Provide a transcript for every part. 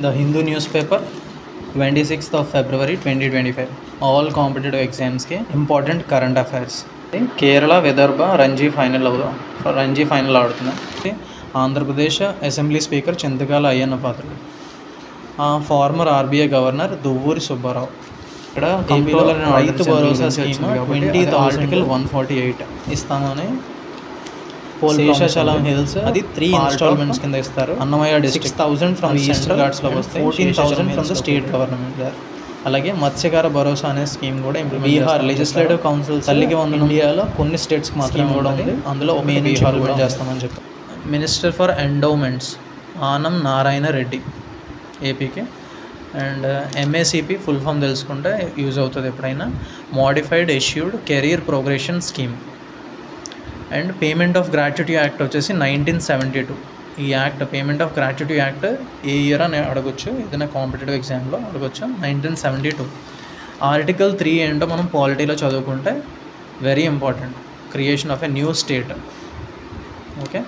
The Hindu newspaper, 26th of February 2025. All competitive exams के important current affairs. Kerala Vidarbha Ranji final ఆడుతున్నాయి. Andhra Pradesh assembly speaker Chintakala Ayyanna Patrudu. Former RBI governor Duvvuri Subbarao. ఇక్కడ comptroller Rythu Bharosa scheme 20th article 148 ఇస్తామని Seshachalam hills అది 3 instalments కింద ఇస్తారు. Annamayya district 6,000 from eastern ఘాట్స్లో వస్తాయి, 14,000 from the state government. అలాగే మత్స్యకార భరోసా అనే స్కీమ్ కూడా బీహార్ లెజిస్లేటివ్ కౌన్సిల్ తల్లికి వందనం ఇండియాలో కొన్ని స్టేట్స్కి మాత్రమే కూడా ఉంది, అందులో మెయిన్ బీహార్ కూడా చేస్తామని చెప్పి. Minister for endowments Anam Narayana Reddy ఏపీకి. అండ్ ఎంఏసిపి ఫుల్ ఫామ్ తెలుసుకుంటే యూజ్ అవుతుంది ఎప్పుడైనా. Modified issued career progression scheme. And payment of gratuity act వచ్చేసి 1972. ఈ act payment of gratuity act ఏ ఇయర్ అని అడగొచ్చు, ఏదైనా కాంపిటేటివ్ ఎగ్జామ్లో అడగొచ్చు. 1972. ఆర్టికల్ 3 ఏంటో మనం పాలిటీలో చదువుకుంటే very important. Creation of a new state. Okay,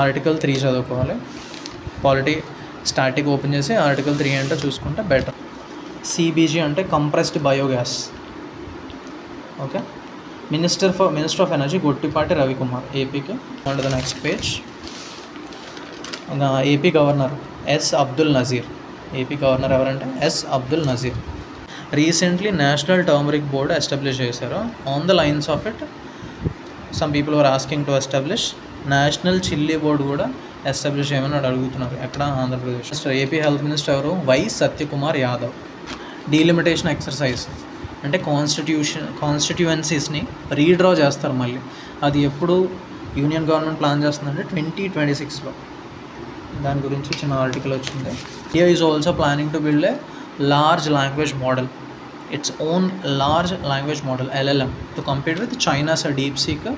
article 3 చదువుకోవాలి. పాలిటీ స్టాటిక్ ఓపెన్ చేసి ఆర్టికల్ 3 ఏంటో చూసుకుంటే బెటర్. సిబిజీ అంటే compressed biogas. Okay, minister of energy Gottipati Ravikumar ఏపీకి. And the next page AP governor S Abdul Nazeer. AP governor ఎవరంటే S Abdul Nazeer. Recently national turmeric board establish చేశారు. On the lines of it some people are asking to establish national chilli board కూడా establish చేయమని అడుగుతున్నారు. ఎక్కడ? Andhra Pradesh. AP health minister ఎవరు? Y Satyakumar Yadav. Delimitation exercise అంటే కాన్స్టిట్యుయెన్సీస్ని redraw చేస్తారు మళ్ళీ. అది ఎప్పుడు యూనియన్ గవర్నమెంట్ ప్లాన్ చేస్తుందంటే 2026లో. దాని గురించి చిన్న ఆర్టికల్ వచ్చింది. India is also planning to build a large language model, its own large language model LLM to compete with China's DeepSeek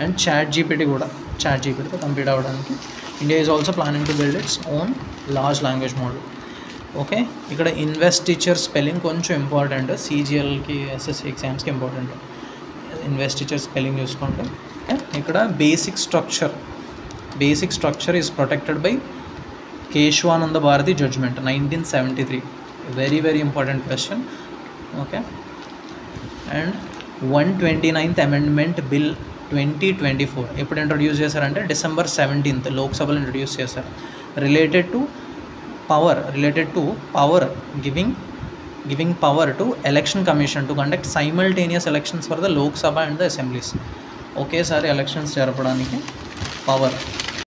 and చాట్ జీపీటీ కూడా. చాట్ జీపీటీతో కంపీట్ అవ్వడానికి India is also planning to build its own large language model. Okay, ఇక్కడ investiture spelling కొంచెం important. CGLకి SSC ఎగ్జామ్స్కి ఇంపార్టెంట్. ఇన్వెస్టిచర్ స్పెల్లింగ్ చూసుకోండి. ఇక్కడ basic structure is protected by Kesavananda Bharati judgment 1973. Very very important question. Okay, and 129th amendment bill 2024 ఎప్పుడు introduce చేశారంటే December 17th లోక్సభలో introduce చేశారు. Related to power giving power to election commission to conduct simultaneous elections for the Lok Sabha and the assemblies. ఒకేసారి elections జరపడానికి power